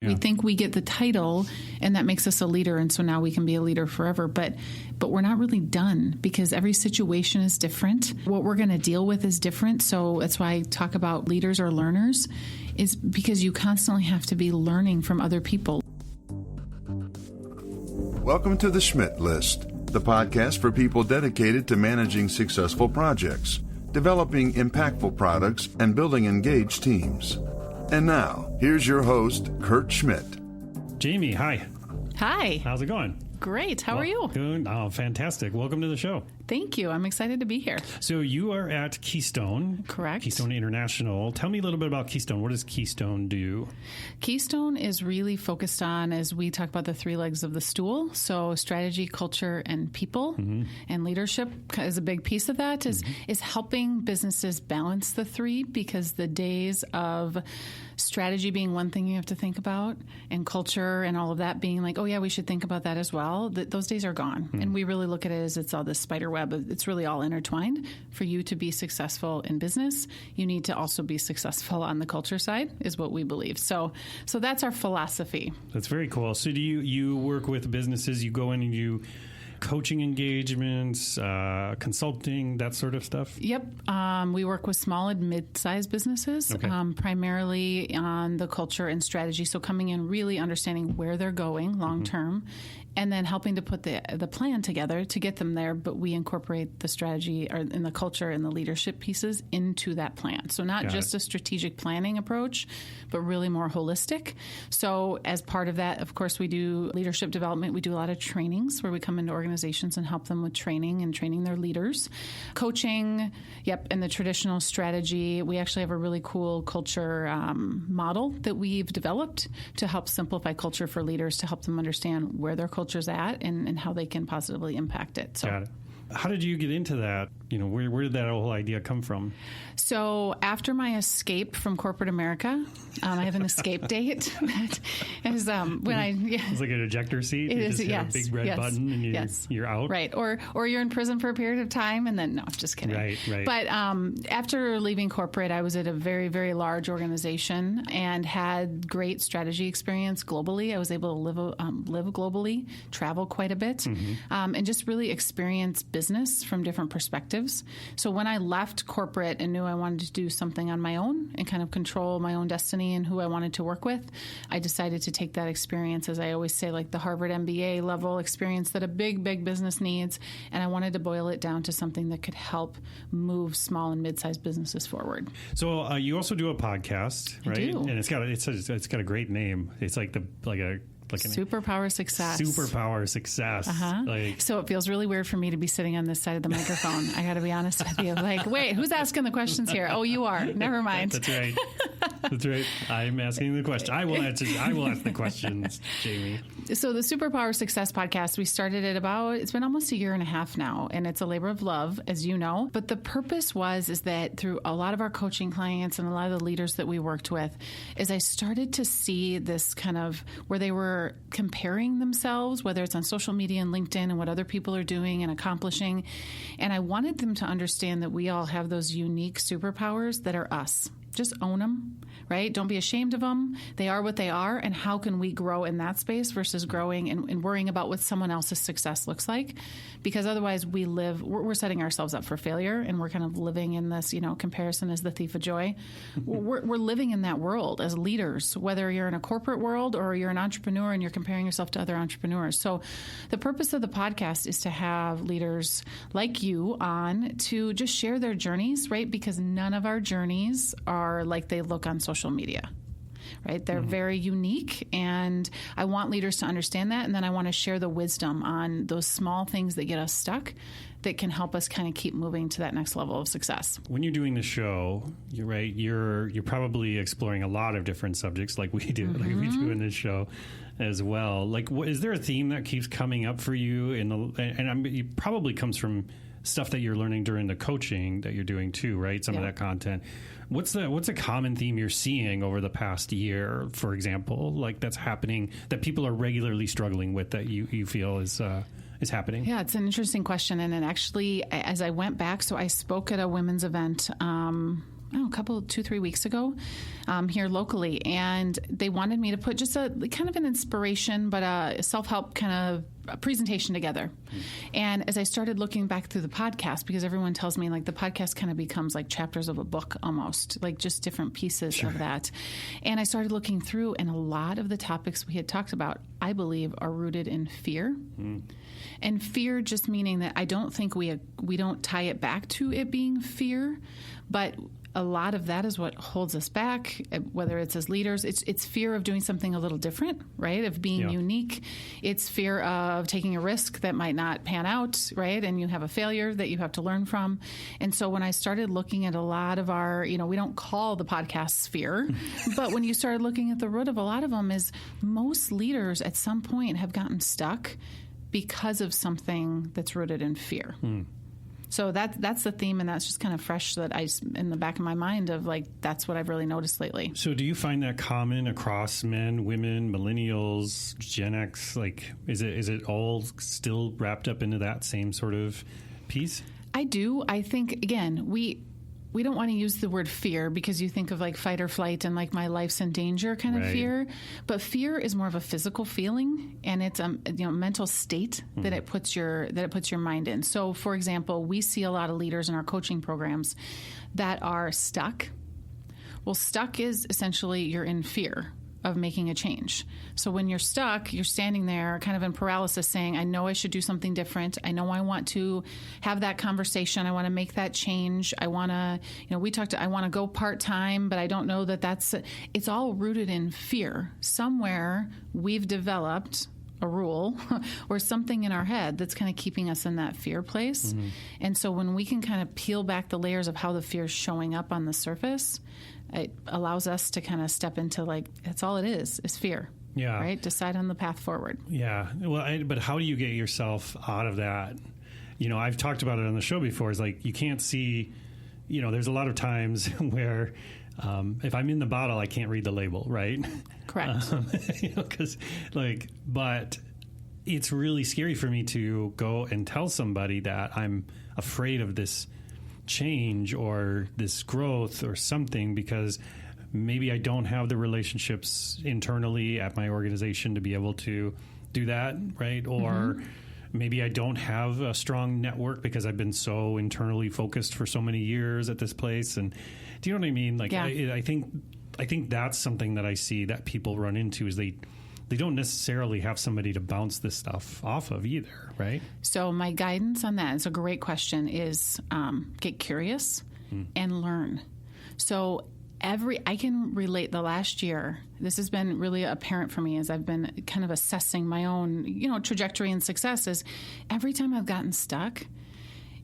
We think we get the title and that makes us a leader, and so now we can be a leader forever. But we're not really done because every situation is different. What we're going to deal with is different. So that's why I talk about leaders or learners, is because you constantly have to be learning from other people. Welcome to the Schmidt List, the podcast for people dedicated to managing successful projects, developing impactful products, and building engaged teams. And now, here's your host, Kurt Schmidt. Jamie, hi. Hi. How's it going? Great. How are you? Good. Oh, fantastic. Welcome to the show. Thank you. I'm excited to be here. So you are at Keystone. Correct. Keystone International. Tell me a little bit about Keystone. What does Keystone do? Keystone is really focused on, as we talk about, the three legs of the stool. So strategy, culture, and people. Mm-hmm. And leadership is a big piece of that, is helping businesses balance the three, because the days of strategy being one thing you have to think about, and culture and all of that being like, oh yeah, we should think about that as well, those days are gone. Mm-hmm. And we really look at it as it's all this spider web. It's really all intertwined. For you to be successful in business, you need to also be successful on the culture side, is what we believe. So that's our philosophy. That's very cool. So do you work with businesses, you go in and you coaching engagements, consulting, that sort of stuff? Yep. We work with small and mid-sized businesses, primarily on the culture and strategy. So coming in, really understanding where they're going long-term, and then helping to put the plan together to get them there. But we incorporate the strategy and the culture and the leadership pieces into that plan. So not just a strategic planning approach, but really more holistic. So as part of that, of course, we do leadership development. We do a lot of trainings where we come into organizations and help them with training and training their leaders. Coaching, and the traditional strategy. We actually have a really cool culture model that we've developed to help simplify culture for leaders, to help them understand where their culture's at and how they can positively impact it. So. Got it. How did you get into that? Where did that whole idea come from? So after my escape from corporate America, I have an escape date. That is when It's like an ejector seat. It you is, just yes. have a big red button and you're out. Right. Or you're in prison for a period of time and then, no, just kidding. Right. But after leaving corporate, I was at a very, very large organization and had great strategy experience globally. I was able to live globally, travel quite a bit, and just really experience business from different perspectives. So when I left corporate and knew I wanted to do something on my own and kind of control my own destiny and who I wanted to work with, I decided to take that experience, as I always say, like the Harvard MBA level experience that a big, big business needs, and I wanted to boil it down to something that could help move small and mid-sized businesses forward. So you also do a podcast, right? I do. And it's got a great name. It's like a superpower success. Superpower success. So it feels really weird for me to be sitting on this side of the microphone. I got to be honest with you. Like, wait, who's asking the questions here? Oh, you are. Never mind. That's right. That's right. I'm asking the question. I will ask the questions, Jamie. So the Superpower Success podcast, we started it it's been almost a year and a half now, and it's a labor of love, as you know. But the purpose is that through a lot of our coaching clients and a lot of the leaders that we worked with, is I started to see this kind of where they were comparing themselves, whether it's on social media and LinkedIn and what other people are doing and accomplishing. And I wanted them to understand that we all have those unique superpowers that are us. Just own them, right? Don't be ashamed of them. They are what they are. And how can we grow in that space versus growing and worrying about what someone else's success looks like? Because otherwise we're setting ourselves up for failure, and we're kind of living in this, comparison is the thief of joy. We're living in that world as leaders, whether you're in a corporate world or you're an entrepreneur and you're comparing yourself to other entrepreneurs. So the purpose of the podcast is to have leaders like you on to just share their journeys, right? Because none of our journeys are like they look on social media, right? They're very unique, and I want leaders to understand that, and then I want to share the wisdom on those small things that get us stuck that can help us kind of keep moving to that next level of success. When you're doing the show, you're right, you're probably exploring a lot of different subjects like we do, like we do in this show as well. Like, is there a theme that keeps coming up for you? It probably comes from stuff that you're learning during the coaching that you're doing too, right? Some of that content. What's a common theme you're seeing over the past year, for example, like that's happening that people are regularly struggling with that you feel is happening? Yeah, it's an interesting question. And it actually, as I went back, so I spoke at a women's event 2-3 weeks ago here locally, and they wanted me to put just a kind of an inspiration, but a self-help kind of a presentation together. And as I started looking back through the podcast, because everyone tells me like the podcast kind of becomes like chapters of a book almost, like just different pieces of that. And I started looking through, and a lot of the topics we had talked about, I believe, are rooted in fear. And fear just meaning that I don't think we don't tie it back to it being fear, but a lot of that is what holds us back, whether it's as leaders. It's fear of doing something a little different, right? Of being unique. It's fear of taking a risk that might not pan out, right? And you have a failure that you have to learn from. And so when I started looking at a lot of our, we don't call the podcasts fear, but when you started looking at the root of a lot of them is most leaders at some point have gotten stuck because of something that's rooted in fear. So that's the theme, and that's just kind of fresh that in the back of my mind of like, that's what I've really noticed lately. So do you find that common across men, women, millennials, Gen X? Like, is it all still wrapped up into that same sort of piece? I do. I think, again, we don't want to use the word fear because you think of like fight or flight and like my life's in danger kind of fear. But fear is more of a physical feeling, and it's a mental state that it puts your mind in. So, for example, we see a lot of leaders in our coaching programs that are stuck. Well, stuck is essentially you're in fear of making a change. So when you're stuck, you're standing there kind of in paralysis saying, I know I should do something different. I know I want to have that conversation. I want to make that change. I want to, I want to go part-time, but I don't know it's all rooted in fear. Somewhere we've developed a rule or something in our head that's kind of keeping us in that fear place. And so when we can kind of peel back the layers of how the fear is showing up on the surface, it allows us to kind of step into like, that's all it is fear. Yeah. Right? Decide on the path forward. Yeah. Well, but how do you get yourself out of that? I've talked about it on the show before. It's like, you can't see, there's a lot of times where if I'm in the bottle, I can't read the label, right? Correct. But it's really scary for me to go and tell somebody that I'm afraid of this change or this growth or something, because maybe I don't have the relationships internally at my organization to be able to do that, right? Or maybe I don't have a strong network because I've been so internally focused for so many years at this place. And do you know what I mean? Like, I think that's something that I see that people run into is they don't necessarily have somebody to bounce this stuff off of either, right? So my guidance on that, it's a great question, is get curious and learn. So I can relate the last year. This has been really apparent for me as I've been kind of assessing my own, trajectory and success. Is every time I've gotten stuck,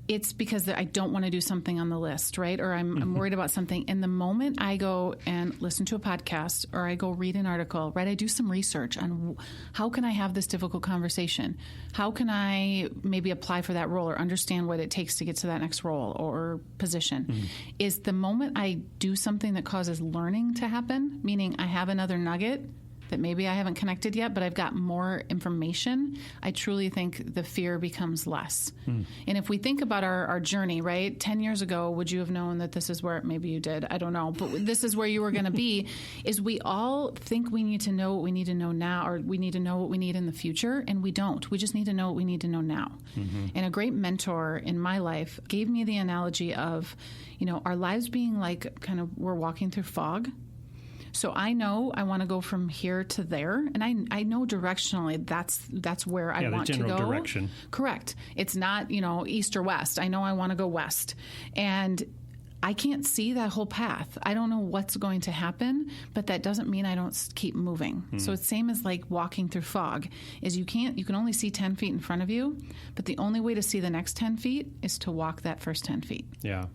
it's because I don't want to do something on the list, right? Or I'm worried about something. And the moment I go and listen to a podcast or I go read an article, right? I do some research on how can I have this difficult conversation? How can I maybe apply for that role or understand what it takes to get to that next role or position? Is the moment I do something that causes learning to happen, meaning I have another nugget that maybe I haven't connected yet, but I've got more information, I truly think the fear becomes less. And if we think about our journey, right, 10 years ago, would you have known that this is where, maybe you did, I don't know, but this is where you were going to be, is we all think we need to know what we need to know now, or we need to know what we need in the future, and we don't. We just need to know what we need to know now. And a great mentor in my life gave me the analogy of, our lives being like kind of we're walking through fog. So I know I want to go from here to there, and I know directionally that's where I want to go. Yeah, the general direction. Correct. It's not, east or west. I know I want to go west. And I can't see that whole path. I don't know what's going to happen, but that doesn't mean I don't keep moving. So it's same as like walking through fog, is you can only see 10 feet in front of you, but the only way to see the next 10 feet is to walk that first 10 feet. Yeah.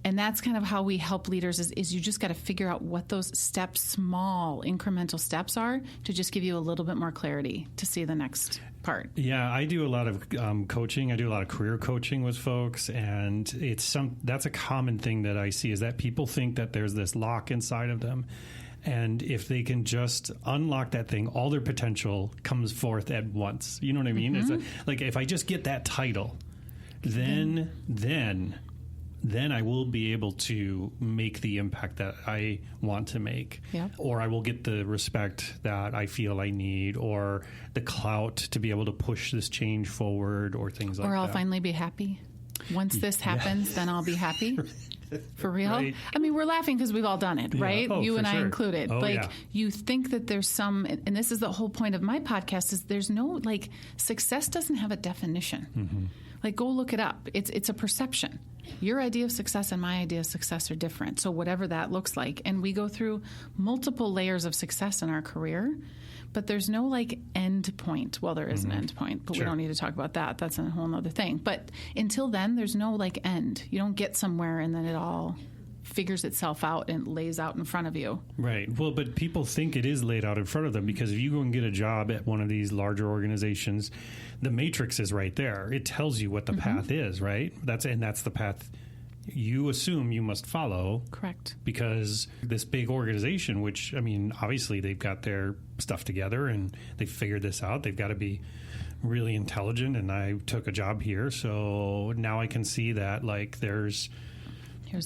And that's kind of how we help leaders is you just got to figure out what those steps, small incremental steps are to just give you a little bit more clarity to see the next part. Yeah, I do a lot of coaching. I do a lot of career coaching with folks, and that's a common thing that I see is that people think that there's this lock inside of them. And if they can just unlock that thing, all their potential comes forth at once. You know what I mean? It's like if I just get that title, then then I will be able to make the impact that I want to make. Yep. Or I will get the respect that I feel I need, or the clout to be able to push this change forward, or things like that. Or I'll finally be happy. Once this happens, then I'll be happy. For real? Right. I mean, we're laughing because we've all done it, right? Oh, you and I sure. included. Oh, like, yeah. you think that there's some, and this is the whole point of my podcast, is there's no, like, success doesn't have a definition. Mm-hmm. Like, go look it up. It's a perception. Your idea of success and my idea of success are different. So whatever that looks like. And we go through multiple layers of success in our career, but there's no, like, end point. Well, there is an end point, but Sure. we don't need to talk about that. That's a whole other thing. But until then, there's no, like, end. You don't get somewhere and then it all figures itself out and lays out in front of you. Right. Well, but people think it is laid out in front of them, because if you go and get a job at one of these larger organizations, the matrix is right there. It tells you what the path is, right? That's the path you assume you must follow. Correct. Because this big organization, which, I mean, obviously they've got their stuff together and they've figured this out. They've got to be really intelligent, and I took a job here, so now I can see that, like, here's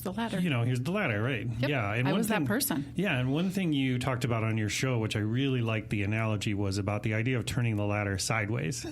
the ladder. Here's the ladder, right? Yep. Yeah. And I was that person. Yeah, and one thing you talked about on your show, which I really liked the analogy, was about the idea of turning the ladder sideways.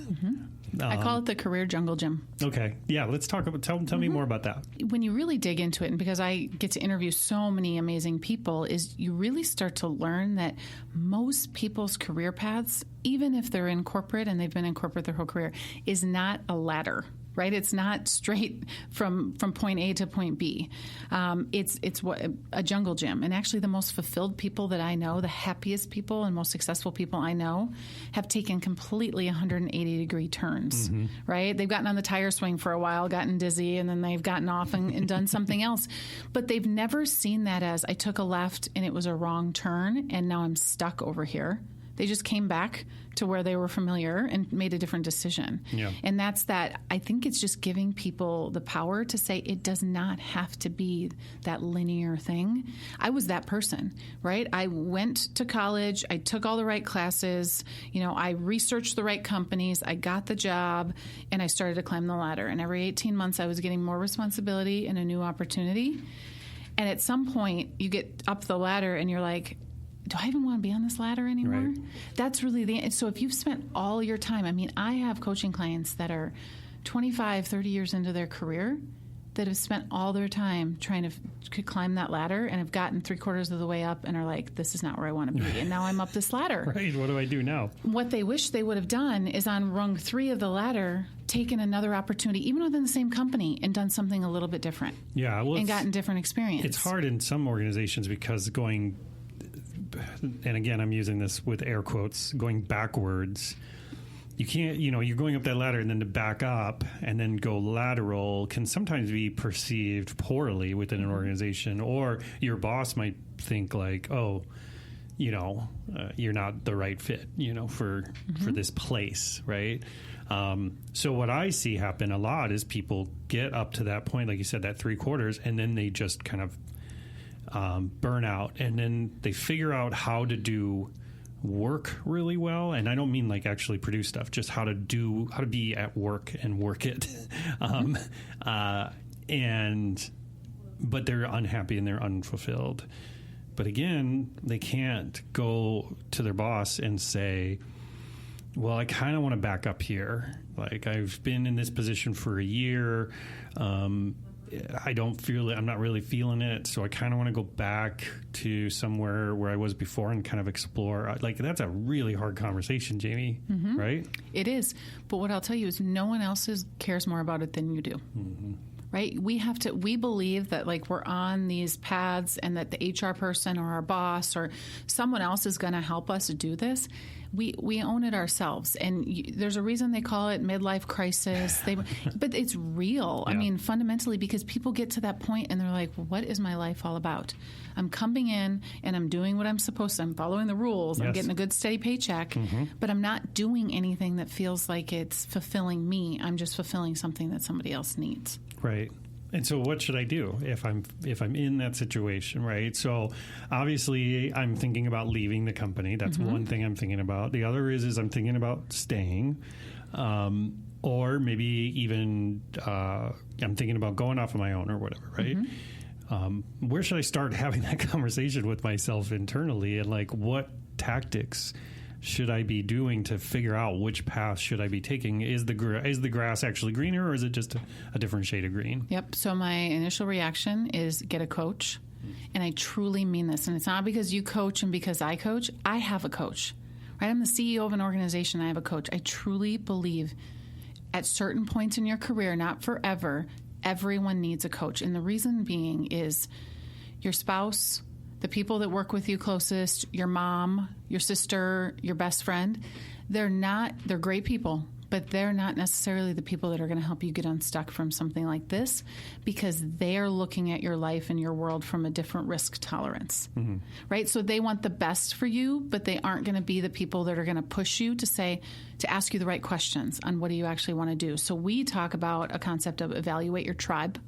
I call it the career jungle gym. Okay. Yeah, let's talk about, tell me more about that. When you really dig into it, and because I get to interview so many amazing people, is you really start to learn that most people's career paths, even if they're in corporate and they've been in corporate their whole career, is not a ladder. Right? It's not straight from point A to point B. It's what a jungle gym. And actually the most fulfilled people that I know, the happiest people and most successful people I know, have taken completely 180-degree turns, right? They've gotten on the tire swing for a while, gotten dizzy, and then they've gotten off and done something else. But they've never seen that as, I took a left and it was a wrong turn, and now I'm stuck over here. They just came back to where they were familiar and made a different decision. Yeah. And that's that. I think it's just giving people the power to say it does not have to be that linear thing. I was that person, right? I went to college. I took all the right classes. I researched the right companies. I got the job, and I started to climb the ladder. And every 18 months, I was getting more responsibility and a new opportunity. And at some point, you get up the ladder and you're like, do I even want to be on this ladder anymore? Right. That's really so if you've spent all your time, I mean, I have coaching clients that are 25, 30 years into their career that have spent all their time trying to climb that ladder and have gotten 3/4 of the way up and are like, this is not where I want to be. And now I'm up this ladder. Right. What do I do now? What they wish they would have done is on rung 3 of the ladder, taken another opportunity, even within the same company, and done something a little bit different. Yeah. Well, and gotten different experience. It's hard in some organizations because and again, I'm using this with air quotes, going backwards. You can't, you're going up that ladder, and then to back up and then go lateral can sometimes be perceived poorly within an organization, or your boss might think like, oh, you're not the right fit, for this place, right? So what I see happen a lot is people get up to that point, like you said, that 3/4, and then they just kind of burn out, and then they figure out how to do work really well. And I don't mean like actually produce stuff, just how to be at work and work it. But they're unhappy and they're unfulfilled. But again, they can't go to their boss and say, well, I kind of want to back up here. Like, I've been in this position for a year. I don't feel it. I'm not really feeling it. So I kind of want to go back to somewhere where I was before and kind of explore. Like, that's a really hard conversation, Jamie, right? It is. But what I'll tell you is no one else cares more about it than you do. Right? We believe that, like, we're on these paths and that the HR person or our boss or someone else is going to help us do this. We own it ourselves. And there's a reason they call it midlife crisis. But it's real. Yeah. I mean, fundamentally, because people get to that point and they're like, what is my life all about? I'm coming in and I'm doing what I'm supposed to. I'm following the rules. Yes. I'm getting a good steady paycheck. But I'm not doing anything that feels like it's fulfilling me. I'm just fulfilling something that somebody else needs. Right. And so what should I do if I'm in that situation, right? So obviously I'm thinking about leaving the company. That's one thing I'm thinking about. The other is I'm thinking about staying. Or maybe even I'm thinking about going off on my own or whatever, right? Where should I start having that conversation with myself internally, and like what tactics should I be doing to figure out which path should I be taking? Is the grass actually greener, or is it just a different shade of green? Yep. So my initial reaction is get a coach. And I truly mean this. And it's not because you coach and because I coach. I have a coach. Right? I'm the CEO of an organization. I have a coach. I truly believe at certain points in your career, not forever, everyone needs a coach. And the reason being is your spouse, the people that work with you closest, your mom, your sister, your best friend, they're great people, but they're not necessarily the people that are going to help you get unstuck from something like this, because they're looking at your life and your world from a different risk tolerance, right? So they want the best for you, but they aren't going to be the people that are going to push you to ask you the right questions on what do you actually want to do. So we talk about a concept of evaluate your tribe,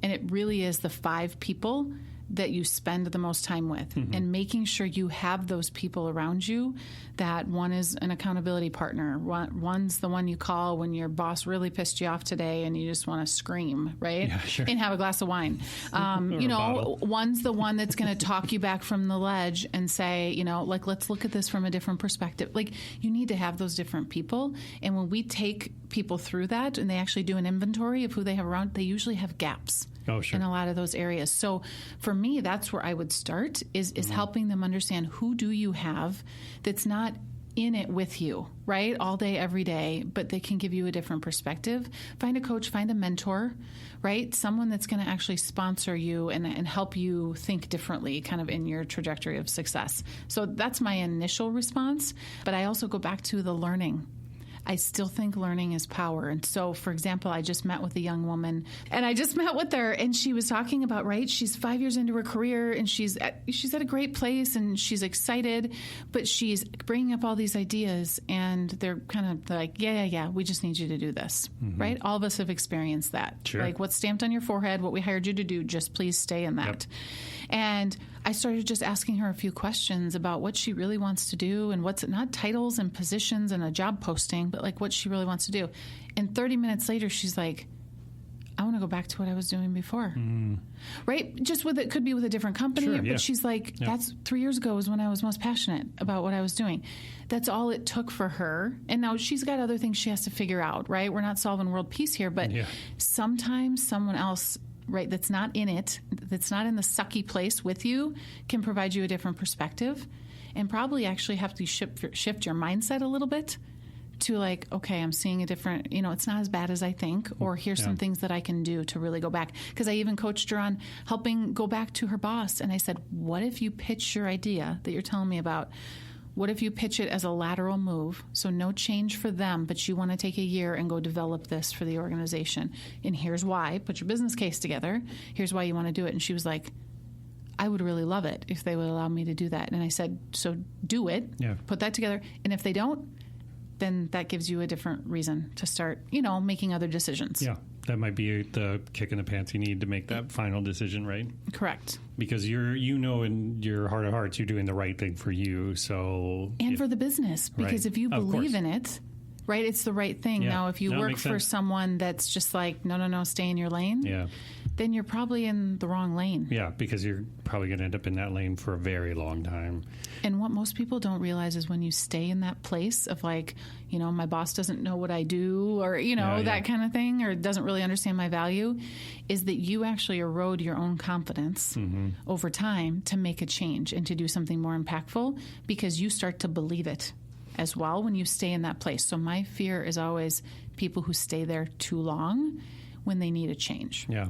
and it really is the 5 people that you spend the most time with, and making sure you have those people around you. That one is an accountability partner. One's the one you call when your boss really pissed you off today and you just want to scream, right? Yeah, sure. And have a glass of wine. One's the one that's going to talk you back from the ledge and say, like, let's look at this from a different perspective. Like, you need to have those different people. And when we take people through that and they actually do an inventory of who they have around, they usually have gaps. Oh, sure. In a lot of those areas. So for me, that's where I would start is helping them understand who do you have that's not in it with you, right? All day, every day, but they can give you a different perspective. Find a coach, find a mentor, right? Someone that's going to actually sponsor you and help you think differently kind of in your trajectory of success. So that's my initial response. But I also go back to the learning. I still think learning is power. And so, for example, I just met with a young woman, and I just met with her, and she was talking about, right, she's 5 years into her career, and she's at a great place, and she's excited, but she's bringing up all these ideas, and they're kind of like, yeah, we just need you to do this, right? All of us have experienced that. Sure. Like what's stamped on your forehead, what we hired you to do, just please stay in that. Yep. And I started just asking her a few questions about what she really wants to do, and what's not titles and positions and a job posting, but like what she really wants to do. And 30 minutes later, she's like, I want to go back to what I was doing before. Right? Just it could be with a different company, sure, but she's like, that's 3 years ago was when I was most passionate about what I was doing. That's all it took for her. And now she's got other things she has to figure out, right? We're not solving world peace here, but sometimes someone else, right, that's not in it, that's not in the sucky place with you, can provide you a different perspective, and probably actually have to shift your mindset a little bit to like, okay, I'm seeing a different, it's not as bad as I think, or here's some things that I can do to really go back. Because I even coached her on helping go back to her boss. And I said, what if you pitch your idea that you're telling me about? What if you pitch it as a lateral move? So no change for them, but you want to take a year and go develop this for the organization. And here's why. Put your business case together. Here's why you want to do it. And she was like, I would really love it if they would allow me to do that. And I said, so do it. Yeah. Put that together. And if they don't, then that gives you a different reason to start, making other decisions. Yeah. That might be the kick in the pants you need to make that final decision, right? Correct. Because in your heart of hearts, you're doing the right thing for you. And for the business, because if you believe in it, right, it's the right thing. Yeah. Now, if you work for someone that's just like, no, stay in your lane, then you're probably in the wrong lane. Yeah, because you're probably going to end up in that lane for a very long time. And what most people don't realize is when you stay in that place of like, my boss doesn't know what I do, or, that kind of thing, or doesn't really understand my value, is that you actually erode your own confidence over time to make a change and to do something more impactful, because you start to believe it as well when you stay in that place. So my fear is always people who stay there too long when they need a change. Yeah.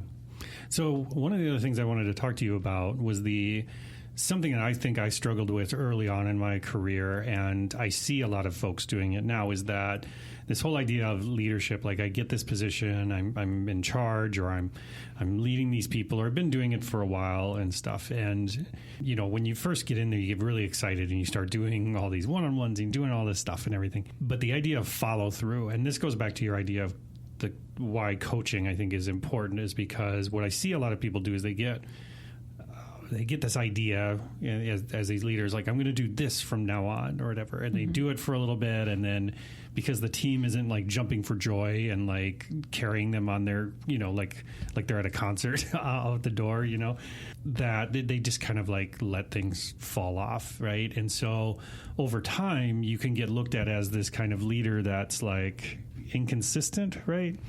So one of the other things I wanted to talk to you about was something that I think I struggled with early on in my career, and I see a lot of folks doing it now, is that this whole idea of leadership, like I get this position, I'm in charge, or I'm leading these people, or I've been doing it for a while and stuff. And, when you first get in there, you get really excited and you start doing all these one-on-ones and doing all this stuff and everything. But the idea of follow through, and this goes back to your idea of why coaching I think is important, is because what I see a lot of people do is they get they get this idea as these leaders, like, I'm going to do this from now on or whatever. And they do it for a little bit. And then because the team isn't like jumping for joy and like carrying them on their, like they're at a concert out the door, that they just kind of like let things fall off. Right. And so over time, you can get looked at as this kind of leader that's like inconsistent. Right.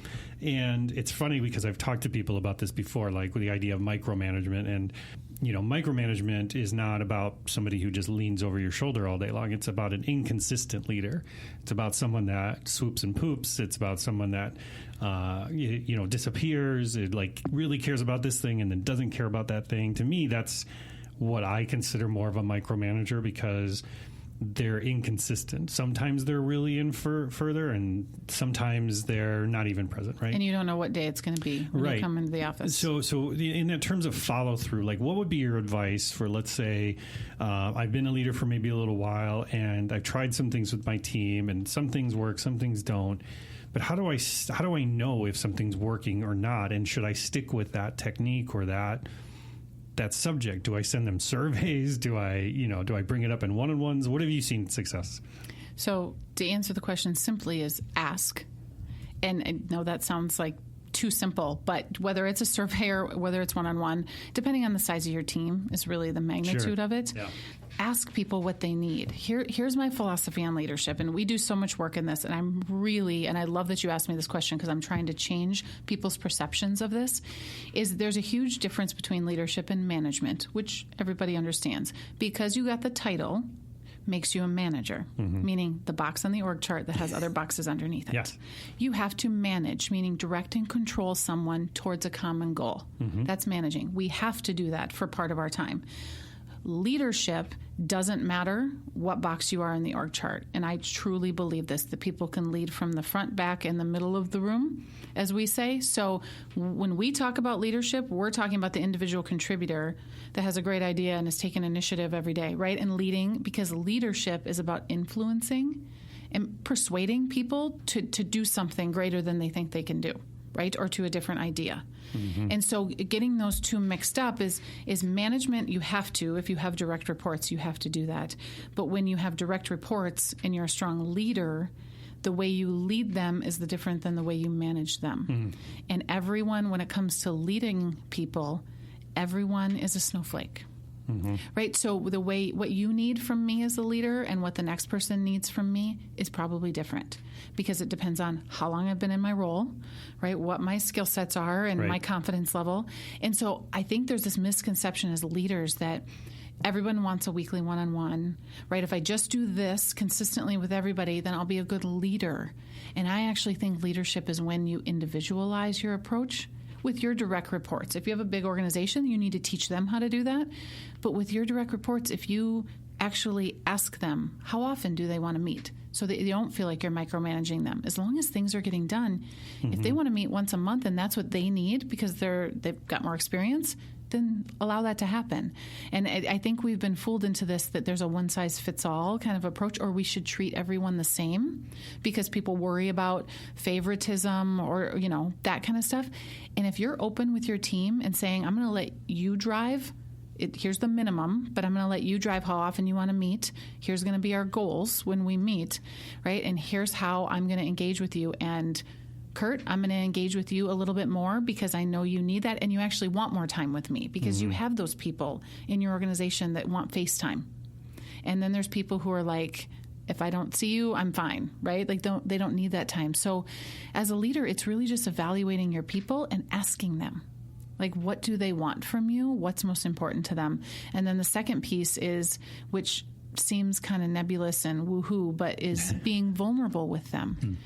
And it's funny because I've talked to people about this before, like with the idea of micromanagement. And, micromanagement is not about somebody who just leans over your shoulder all day long. It's about an inconsistent leader. It's about someone that swoops and poops. It's about someone that, disappears. It like really cares about this thing and then doesn't care about that thing. To me, that's what I consider more of a micromanager, because they're inconsistent. Sometimes they're really in further, and sometimes they're not even present, right? And you don't know what day it's going to be when you come into the office. So in that terms of follow through, like, what would be your advice for, let's say, I've been a leader for maybe a little while, and I've tried some things with my team, and some things work, some things don't. But how do I know if something's working or not? And should I stick with that technique or that subject? Do I send them surveys? Do I bring it up in one-on-ones? What have you seen success? So to answer the question simply is ask. And I know that sounds like too simple, but whether it's a survey or whether it's one-on-one, depending on the size of your team is really the magnitude of it. Yeah. Ask people what they need. Here's my philosophy on leadership, and we do so much work in this, and I love that you asked me this question because I'm trying to change people's perceptions of this, is there's a huge difference between leadership and management, which everybody understands. Because you got the title makes you a manager, meaning the box on the org chart that has other boxes underneath it. Yes. You have to manage, meaning direct and control someone towards a common goal. That's managing. We have to do that for part of our time. Leadership doesn't matter what box you are in the org chart. And I truly believe this, that people can lead from the front, back, and the middle of the room, as we say. So when we talk about leadership, we're talking about the individual contributor that has a great idea and is taking initiative every day, right? And leading, because leadership is about influencing and persuading people to do something greater than they think they can do, right? Or to a different idea. And so getting those two mixed up is management. You have to, if you have direct reports, you have to do that. But when you have direct reports and you're a strong leader, the way you lead them is different than the way you manage them. And everyone, when it comes to leading people, everyone is a snowflake. Right? So what you need from me as a leader and what the next person needs from me is probably different, because it depends on how long I've been in my role, right? What my skill sets are and my confidence level. And so I think there's this misconception as leaders that everyone wants a weekly one-on-one, right? If I just do this consistently with everybody, then I'll be a good leader. And I actually think leadership is when you individualize your approach with your direct reports. If you have a big organization, you need to teach them how to do that. But with your direct reports, if you actually ask them, how often do they want to meet? So that you don't feel like you're micromanaging them. As long as things are getting done, if they want to meet once a month and that's what they need because they've got more experience, then allow that to happen. And I think we've been fooled into this, that there's a one-size-fits-all kind of approach, or we should treat everyone the same because people worry about favoritism or, that kind of stuff. And if you're open with your team and saying, I'm going to let you drive, here's the minimum, but I'm going to let you drive how often you want to meet. Here's going to be our goals when we meet, right? And here's how I'm going to engage with you. And Kurt, I'm going to engage with you a little bit more because I know you need that and you actually want more time with me because you have those people in your organization that want FaceTime. And then there's people who are like, if I don't see you, I'm fine, right? Like they don't need that time. So as a leader, it's really just evaluating your people and asking them, like, what do they want from you? What's most important to them? And then the second piece is, which seems kind of nebulous and woohoo, but is being vulnerable with them.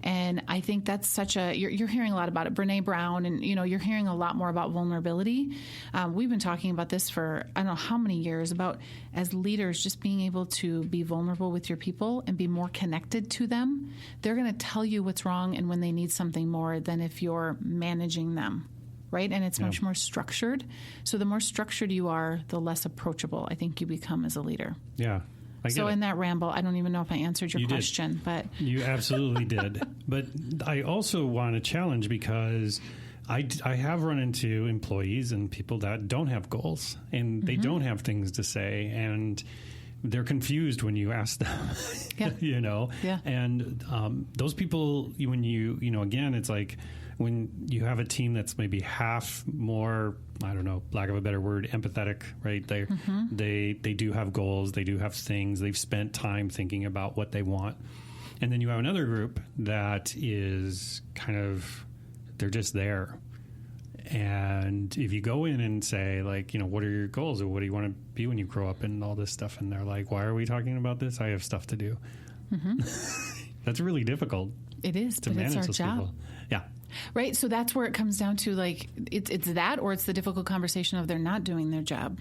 And I think that's you're hearing a lot about it. Brene Brown, and, you're hearing a lot more about vulnerability. We've been talking about this for, I don't know how many years, about as leaders, just being able to be vulnerable with your people and be more connected to them. They're going to tell you what's wrong and when they need something more than if you're managing them. Right? And it's much more structured. So the more structured you are, the less approachable I think you become as a leader. Yeah. So in that ramble, I don't even know if I answered your question, but you absolutely did. But I also want to challenge because I have run into employees and people that don't have goals and they don't have things to say, and they're confused when you ask them, you know? Yeah. And those people, when again, it's like when you have a team that's maybe half more, I don't know, lack of a better word, empathetic, right? They do have goals. They do have things. They've spent time thinking about what they want. And then you have another group that is kind of, they're just there. And if you go in and say, like, what are your goals, or what do you want to be when you grow up, and all this stuff, and they're like, why are we talking about this? I have stuff to do. That's really difficult. It is, to but manage it's our those job. people. Yeah. Right. So that's where it comes down to, like, it's that, or it's the difficult conversation of they're not doing their job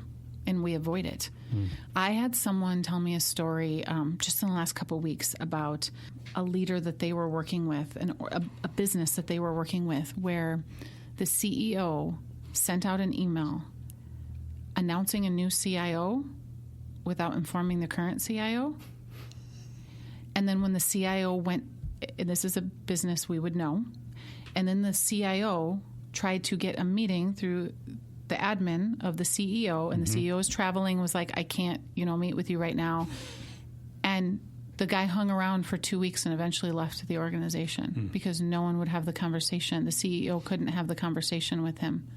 and we avoid it. I had someone tell me a story just in the last couple of weeks about a leader that they were working with, and a business that they were working with, where the CEO sent out an email announcing a new CIO without informing the current CIO. And then when the CIO went, and this is a business we would know, and then the CIO tried to get a meeting through the admin of the CEO, and the CEO is traveling, was like, I can't, meet with you right now. And the guy hung around for 2 weeks and eventually left the organization because no one would have the conversation. The CEO couldn't have the conversation with him.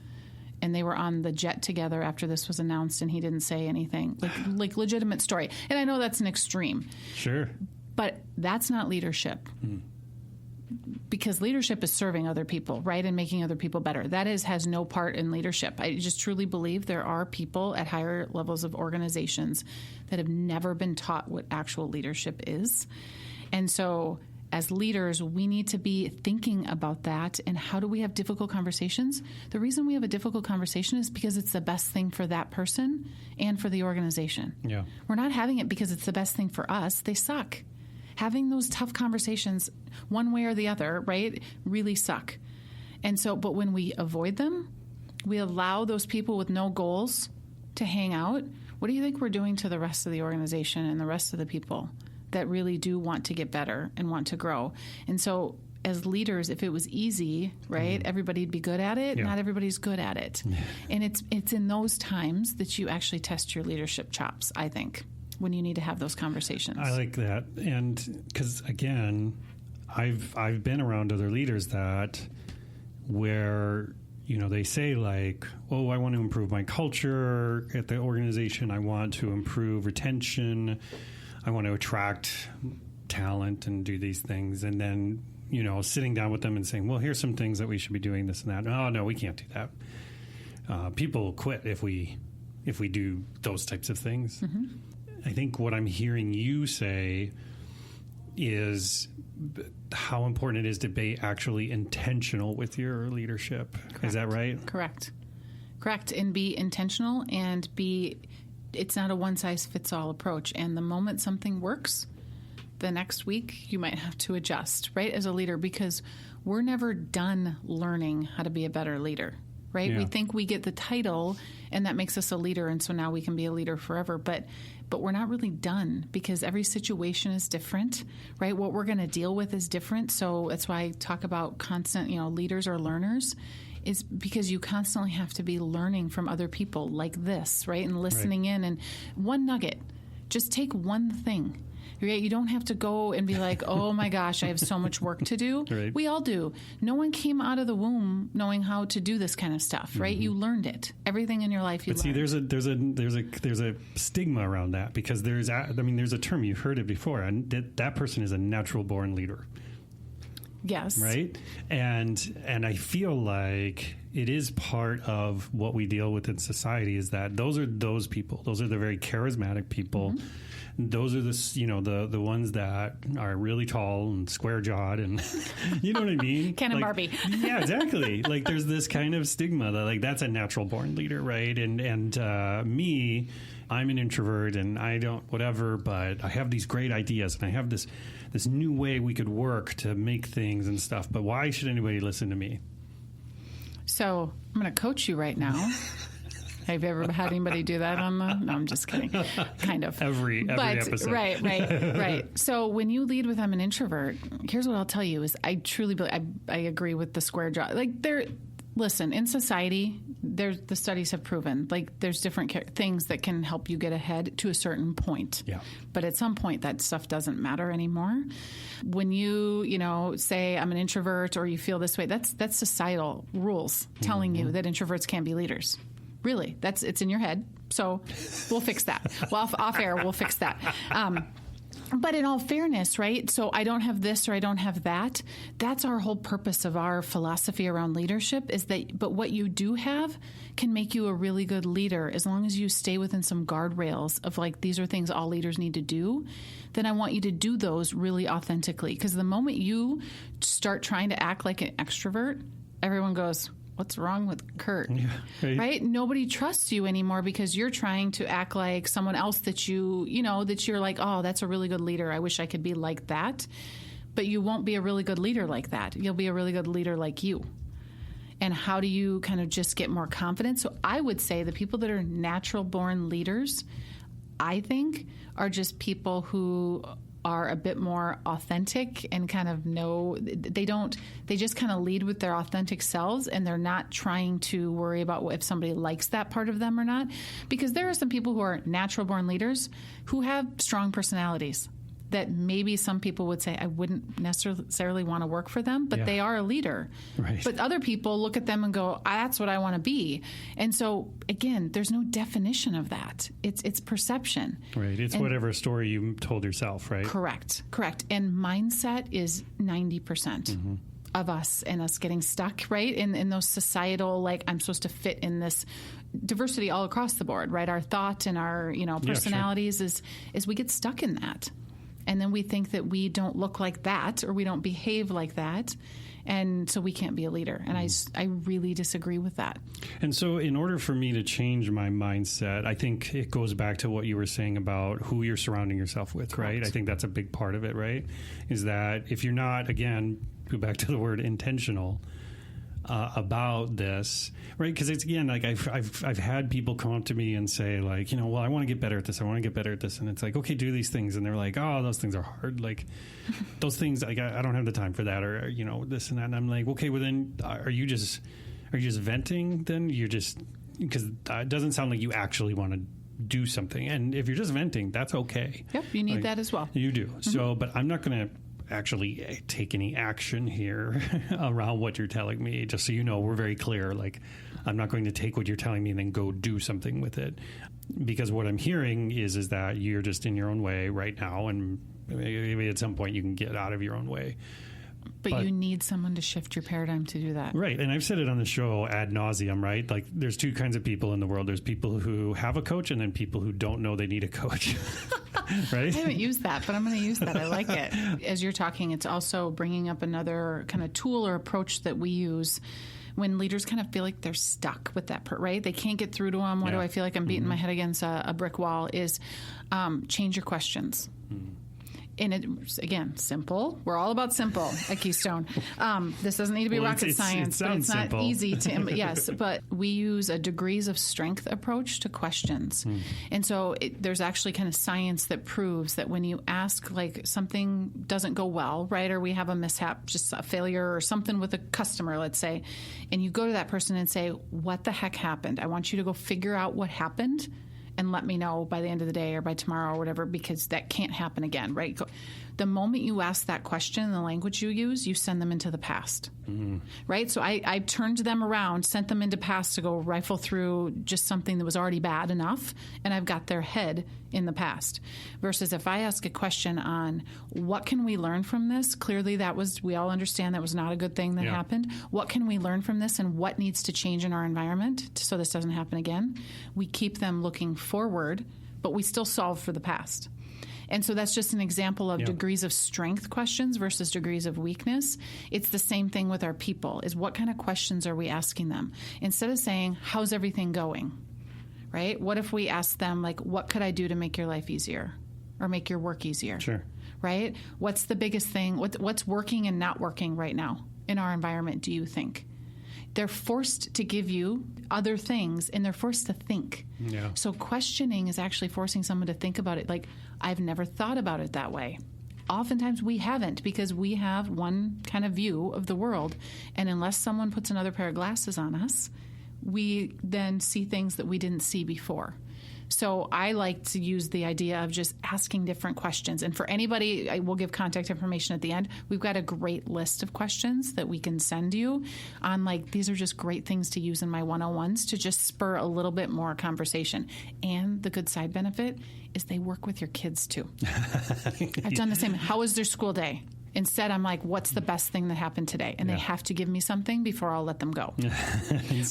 And they were on the jet together after this was announced, and he didn't say anything. Like legitimate story. And I know that's an extreme. Sure. But that's not leadership. Because leadership is serving other people, right, and making other people better. That has no part in leadership. I just truly believe there are people at higher levels of organizations that have never been taught what actual leadership is. And so as leaders, we need to be thinking about that. And how do we have difficult conversations? The reason we have a difficult conversation is because it's the best thing for that person and for the organization. Yeah. We're not having it because it's the best thing for us. They suck. Having those tough conversations, one way or the other, right, really suck. And so, but when we avoid them, we allow those people with no goals to hang out. What do you think we're doing to the rest of the organization and the rest of the people that really do want to get better and want to grow? And so, as leaders, if it was easy, right, everybody'd be good at it. Yeah. Not everybody's good at it. And it's in those times that you actually test your leadership chops, I think, when you need to have those conversations. I like that. And because, again, I've been around other leaders that where, they say, like, oh, I want to improve my culture at the organization. I want to improve retention. I want to attract talent and do these things. And then, sitting down with them and saying, well, here's some things that we should be doing, this and that. Oh, no, we can't do that. People quit if we do those types of things. I think what I'm hearing you say is how important it is to be actually intentional with your leadership. Correct. Is that right? Correct. And be intentional, and it's not a one-size-fits-all approach. And the moment something works, the next week you might have to adjust, right, as a leader, because we're never done learning how to be a better leader. Right? Yeah. We think we get the title and that makes us a leader, and so now we can be a leader forever. But we're not really done, because every situation is different, right? What we're going to deal with is different. So that's why I talk about constant, leaders or learners, is because you constantly have to be learning from other people like this, right? And listening in. And one nugget, just take one thing. Right? You don't have to go and be like, oh my gosh, I have so much work to do. Right. We all do. No one came out of the womb knowing how to do this kind of stuff, right? You learned it. Everything in your life you learned. See, there's a stigma around that, because there's a term, you've heard it before, and that person is a natural born leader. Yes. Right? And I feel like it is part of what we deal with in society, is that those are those people. Those are the very charismatic people. Those are the ones that are really tall and square jawed, and you know what I mean? Ken and Barbie. Yeah, exactly. Like, there's this kind of stigma that, like, that's a natural born leader, right? And me, I'm an introvert and I don't whatever, but I have these great ideas and I have this new way we could work to make things and stuff. But why should anybody listen to me? So I'm going to coach you right now. Have you ever had anybody do that on the... No, I'm just kidding. Kind of. Every episode. Right. So when you lead with I'm an introvert, here's what I'll tell you is I truly believe... I agree with the square jaw. Like, Listen, in society, the studies have proven, like, there's different things that can help you get ahead to a certain point. Yeah. But at some point, that stuff doesn't matter anymore. When you say I'm an introvert or you feel this way, that's societal rules telling you that introverts can't be leaders. Really, it's in your head. So we'll fix that. Well, off air, we'll fix that. But in all fairness, right? So I don't have this or I don't have that. That's our whole purpose of our philosophy around leadership is that, but what you do have can make you a really good leader as long as you stay within some guardrails of like, these are things all leaders need to do. Then I want you to do those really authentically. Because the moment you start trying to act like an extrovert, everyone goes, what's wrong with Kurt? Yeah, right? Nobody trusts you anymore because you're trying to act like someone else that that you're like, oh, that's a really good leader. I wish I could be like that. But you won't be a really good leader like that. You'll be a really good leader like you. And how do you kind of just get more confidence? So I would say the people that are natural born leaders, I think, are just people who are a bit more authentic and kind of they just kind of lead with their authentic selves, and they're not trying to worry about if somebody likes that part of them or not. Because there are some people who are natural born leaders who have strong personalities that maybe some people would say I wouldn't necessarily want to work for them, but they are a leader. Right. But other people look at them and go, that's what I want to be. And so, again, there's no definition of that. It's perception. Right. It's whatever story you told yourself, right? Correct. And mindset is 90%. Of us and us getting stuck, right? In those societal, like, I'm supposed to fit in this diversity all across the board, right? Our thought and our, personalities is we get stuck in that. And then we think that we don't look like that or we don't behave like that. And so we can't be a leader. And I really disagree with that. And so in order for me to change my mindset, I think it goes back to what you were saying about who you're surrounding yourself with, Correct. right? I think that's a big part of it, right? Is that if you're not, again, go back to the word intentional about this, right? Because it's, again, like I've had people come up to me and say, like, well, I want to get better at this. I want to get better at this. And it's like, okay, do these things. And they're like, oh, those things are hard. Like those things, like, I don't have the time for that, or, this and that. And I'm like, okay, well then are you just venting then? Because it doesn't sound like you actually want to do something. And if you're just venting, that's okay. Yep. You need that as well. You do. So, but I'm not going to actually take any action here around what you're telling me. Just so you know, we're very clear. Like, I'm not going to take what you're telling me and then go do something with it, because what I'm hearing is that you're just in your own way right now, and maybe at some point you can get out of your own way. But you need someone to shift your paradigm to do that. Right. And I've said it on the show ad nauseum, right? Like, there's two kinds of people in the world. There's people who have a coach, and then people who don't know they need a coach. Right? I haven't used that, but I'm going to use that. I like it. As you're talking, it's also bringing up another kind of tool or approach that we use when leaders kind of feel like they're stuck with that, right? They can't get through to them. Why do I feel like I'm beating my head against a brick wall? Is change your questions. And it's, again, simple. We're all about simple at Keystone. This doesn't need to be rocket science, but it's not simple. easy to, yes, but we use a degrees of strength approach to questions. And so there's actually kind of science that proves that when you ask, like, something doesn't go well, right, or we have a mishap, just a failure or something with a customer, let's say, and you go to that person and say, what the heck happened? I want you to go figure out what happened and let me know by the end of the day or by tomorrow or whatever, because that can't happen again, right? The moment you ask that question in the language you use, you send them into the past, right? So I turned them around, sent them into past to go rifle through just something that was already bad enough, and I've got their head in the past. Versus if I ask a question on what can we learn from this? Clearly we all understand that was not a good thing that happened. What can we learn from this, and what needs to change in our environment so this doesn't happen again? We keep them looking forward, but we still solve for the past. And so that's just an example of degrees of strength questions versus degrees of weakness. It's the same thing with our people, is what kind of questions are we asking them? Instead of saying, how's everything going, right? What if we ask them, like, what could I do to make your life easier or make your work easier? Sure. Right? What's the biggest thing? What's working and not working right now in our environment, do you think? They're forced to give you other things, and they're forced to think. So questioning is actually forcing someone to think about it. Like, I've never thought about it that way. Oftentimes we haven't, because we have one kind of view of the world. And unless someone puts another pair of glasses on us, we then see things that we didn't see before. So I like to use the idea of just asking different questions. And for anybody, I will give contact information at the end. We've got a great list of questions that we can send you on, like, these are just great things to use in my 101s to just spur a little bit more conversation. And the good side benefit is they work with your kids too. I've done the same. How was their school day? Instead, I'm like, what's the best thing that happened today? And they have to give me something before I'll let them go.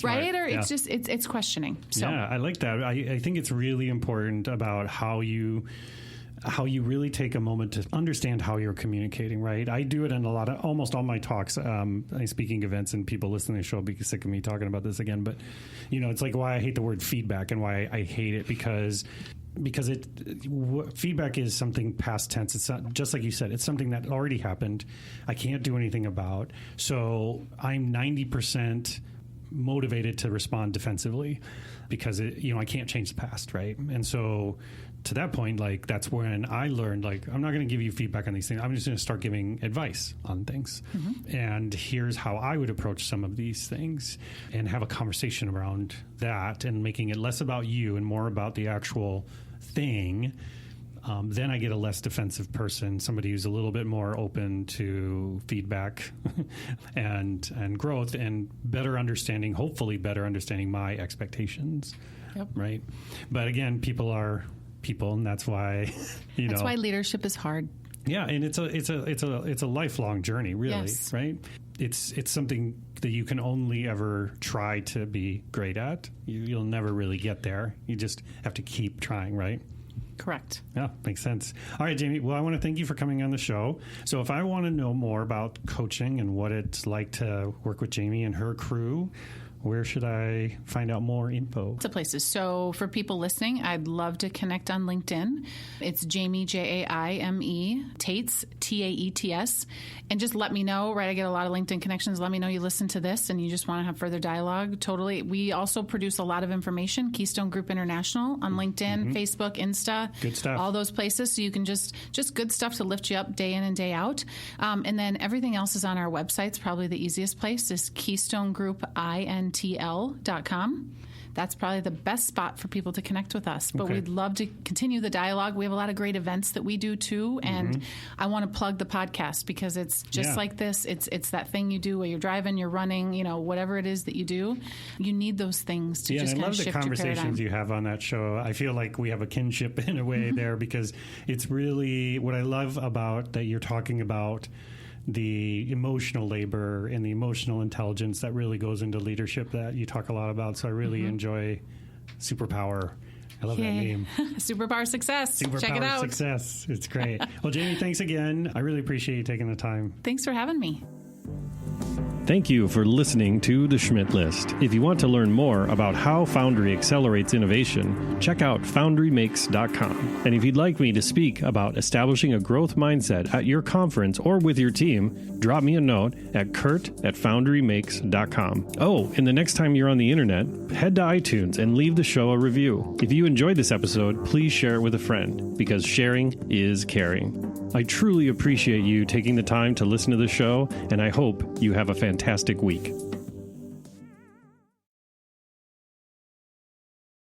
Right? Or it's just, it's questioning. So. Yeah, I like that. I think it's really important about how you really take a moment to understand how you're communicating, right? I do it in almost all my talks, speaking events, and people listening to the show will be sick of me talking about this again. But, it's like why I hate the word feedback and why I hate it, because feedback is something past tense. It's not, just like you said, it's something that already happened. I can't do anything about. So I'm 90% motivated to respond defensively because I can't change the past, right? And so to that point, like, that's when I learned, like, I'm not going to give you feedback on these things. I'm just going to start giving advice on things. Mm-hmm. And here's how I would approach some of these things, and have a conversation around that, and making it less about you and more about the actual thing. Then I get a less defensive person, somebody who's a little bit more open to feedback and growth, and hopefully better understanding my expectations. Yep. Right. But again, people are people, and that's why that's why leadership is hard. Yeah, and it's a lifelong journey, really. Yes. Right? It's something that you can only ever try to be great at. You'll never really get there. You just have to keep trying, right? Correct. Yeah, makes sense. All right, Jamie. Well, I want to thank you for coming on the show. So if I want to know more about coaching and what it's like to work with Jamie and her crew, where should I find out more info? Lots of places. So for people listening, I'd love to connect on LinkedIn. It's Jamie, Jaime, Taets, Taets. And just let me know, right? I get a lot of LinkedIn connections. Let me know you listen to this and you just want to have further dialogue. Totally. We also produce a lot of information. Keystone Group International on LinkedIn, Facebook, Insta. Good stuff. All those places. So you can just good stuff to lift you up day in and day out. And then everything else is on our websites. Probably the easiest place is KeystoneGroupIntl.com. That's probably the best spot for people to connect with us. But we'd love to continue the dialogue. We have a lot of great events that we do too. And I want to plug the podcast because it's just like this. It's that thing you do while you're driving, you're running, whatever it is that you do. You need those things to just kind of shift your paradigm. I love the conversations you have on that show. I feel like we have a kinship in a way there, because it's really what I love about that you're talking about the emotional labor and the emotional intelligence that really goes into leadership that you talk a lot about. So I really enjoy Superpower. I love that name. Superpower Success. Check it out. Success. It's great. Well, Jamie, thanks again. I really appreciate you taking the time. Thanks for having me. Thank you for listening to The Schmidt List. If you want to learn more about how Foundry accelerates innovation, check out foundrymakes.com. And if you'd like me to speak about establishing a growth mindset at your conference or with your team, drop me a note at kurt@foundrymakes.com. Oh, and the next time you're on the internet, head to iTunes and leave the show a review. If you enjoyed this episode, please share it with a friend, because sharing is caring. I truly appreciate you taking the time to listen to the show, and I hope you have a fantastic week.